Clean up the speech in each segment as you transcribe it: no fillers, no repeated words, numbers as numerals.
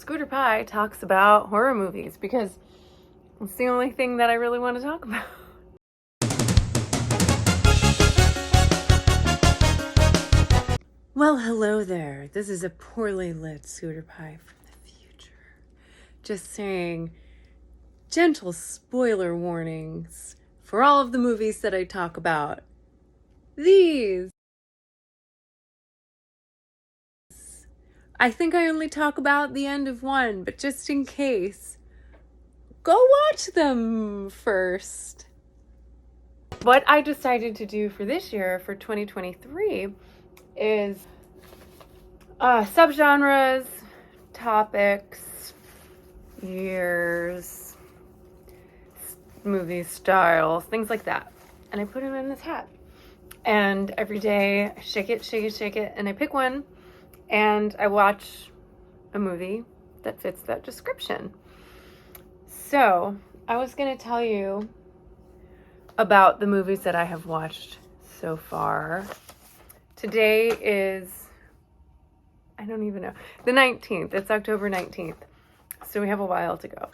Scooter Pie talks about horror movies because it's the only thing that I really want to talk about. Well, hello there. This is a poorly lit Scooter Pie from the future. Just saying gentle spoiler warnings for all of the movies that I talk about. These. I think I only talk about the end of one, but just in case, go watch them first. What I decided to do for this year, for 2023, is subgenres, topics, years, movie styles, things like that. And I put them in this hat. And every day I shake it, and I pick one, and I watch a movie that fits that description. So I was going to tell you about the movies that I have watched so far. Today is, I don't even know, the 19th. It's October 19th. So we have a while to go.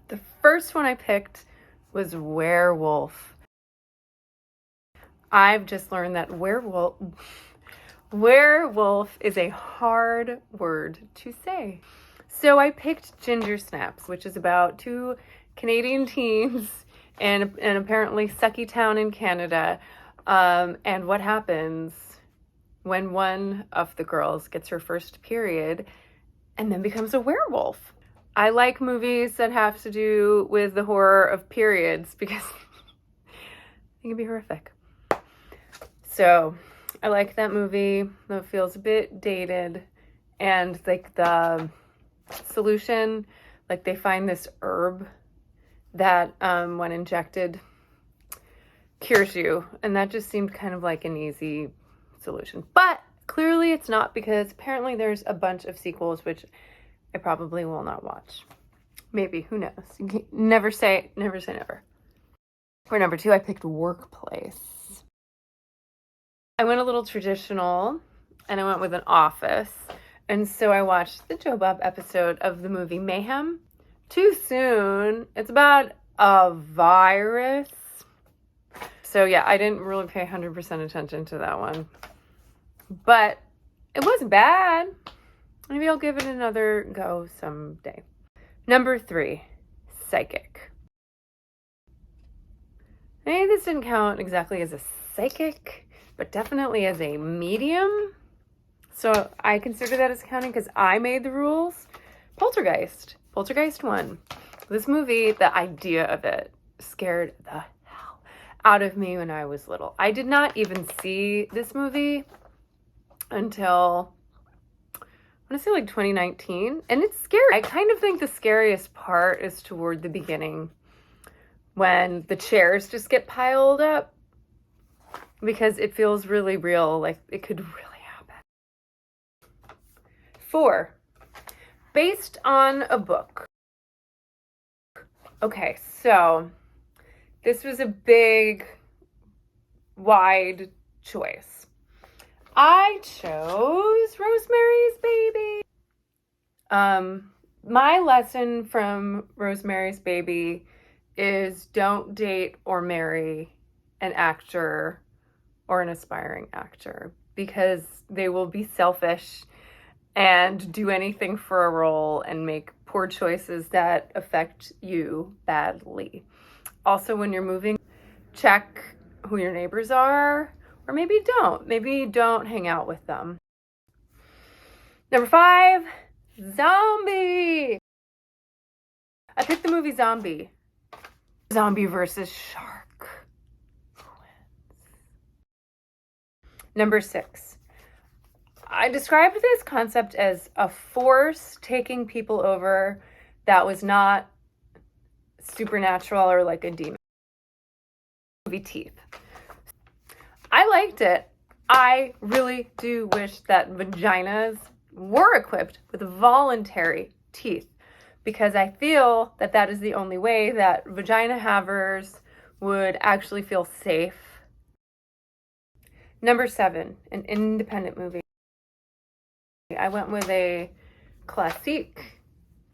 The first one I picked was Werewolf. I've just learned that werewolf is a hard word to say. So I picked Ginger Snaps, which is about two Canadian teens in apparently sucky town in Canada. And what happens when one of the girls gets her first period and then becomes a werewolf. I like movies that have to do with the horror of periods because it can be horrific. So I like that movie, though it feels a bit dated. And like the solution, like they find this herb that when injected cures you. And that just seemed kind of like an easy solution. But clearly it's not, because apparently there's a bunch of sequels, which I probably will not watch. Maybe, who knows? You can never say never. For number 2, I picked Workplace. I went a little traditional, and I went with an office. And so I watched the Joe Bob episode of the movie Mayhem. Too soon. It's about a virus. So yeah, I didn't really pay 100% attention to that one. But it wasn't bad. Maybe I'll give it another go someday. Number 3, Psychic. Maybe this didn't count exactly as a psychic, but definitely as a medium. So I consider that as counting because I made the rules. Poltergeist 1. This movie, the idea of it scared the hell out of me when I was little. I did not even see this movie until, I want to say like 2019. And it's scary. I kind of think the scariest part is toward the beginning when the chairs just get piled up, because it feels really real, like it could really happen. 4, based on a book. Okay, so this was a big, wide choice. I chose Rosemary's Baby. My lesson from Rosemary's Baby is don't date or marry an actor or an aspiring actor, because they will be selfish and do anything for a role and make poor choices that affect you badly. Also, when you're moving, check who your neighbors are, or maybe don't hang out with them. Number 5, Zombie. I picked the movie Zombie. Zombie versus shark. Who wins? Number 6. I described this concept as a force taking people over that was not supernatural or like a demon. Movie Teeth. I liked it. I really do wish that vaginas were equipped with voluntary teeth, because I feel that that is the only way that vagina havers would actually feel safe. Number 7, an independent movie. I went with a classique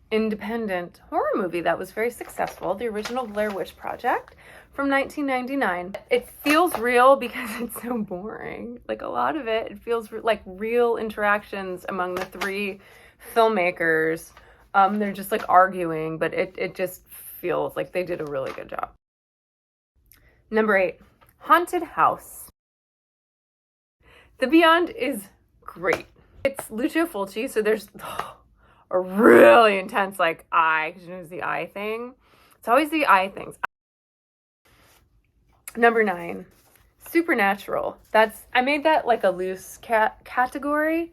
independent horror movie that was very successful, the original Blair Witch Project from 1999. It feels real because it's so boring. Like a lot of it feels like real interactions among the three filmmakers. They're just like arguing, but it just feels like they did a really good job. Number 8, Haunted House. The Beyond is great. It's Lucio Fulci, so there's a really intense like eye, because you know it's the eye thing. It's always the eye things. Number 9, Supernatural. I made that like a loose category.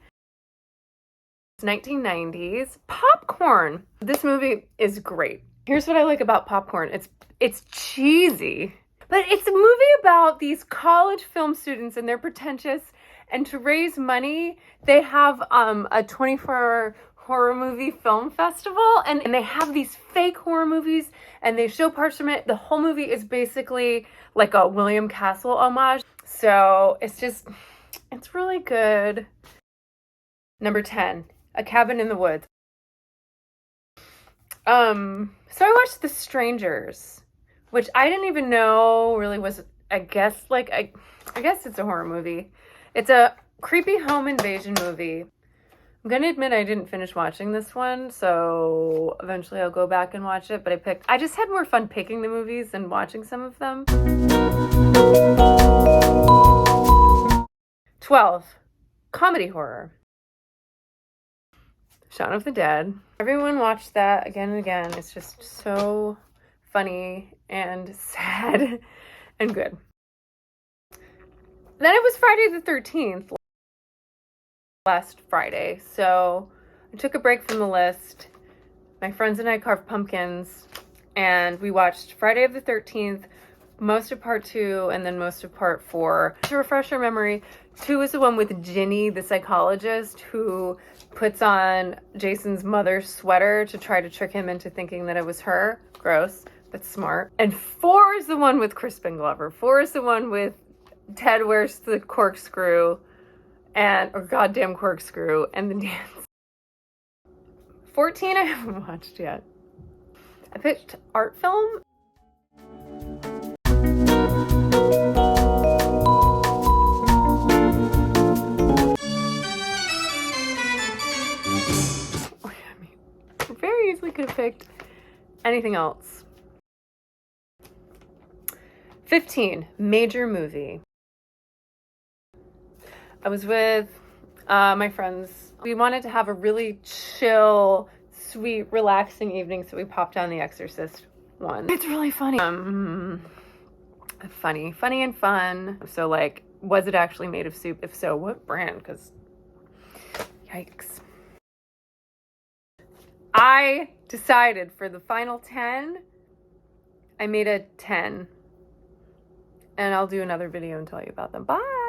It's 1990s. Popcorn. This movie is great. Here's what I like about Popcorn. It's cheesy, but it's a movie about these college film students, and they're pretentious, and to raise money, they have a 24-hour horror movie film festival, and they have these fake horror movies, and they show parts from it. The whole movie is basically like a William Castle homage. So it's really good. Number 10, A Cabin in the Woods. So I watched The Strangers, which I didn't even know really was, I guess it's a horror movie. It's a creepy home invasion movie. I'm gonna admit I didn't finish watching this one, so eventually I'll go back and watch it, but I just had more fun picking the movies than watching some of them. 12, comedy horror. Shaun of the Dead. Everyone watched that again and again. It's just so funny and sad and good. Then it was Friday the 13th last Friday, so I took a break from the list. My friends and I carved pumpkins, and we watched Friday the 13th, most of part 2, and then most of part 4. To refresh your memory, 2 is the one with Ginny, the psychologist, who puts on Jason's mother's sweater to try to trick him into thinking that it was her. Gross, but smart. And 4 is the one with Crispin Glover. 4 is the one with Ted wears the corkscrew or goddamn corkscrew and the dance. 14 I haven't watched yet. I picked art film. Very easily could have picked anything else. 15, major movie. I was with my friends. We wanted to have a really chill, sweet, relaxing evening, so we popped on The Exorcist 1. It's really funny. Funny and fun. So like, was it actually made of soup? If so, what brand? Because yikes. I decided for the final 10, I made a 10. And I'll do another video and tell you about them. Bye!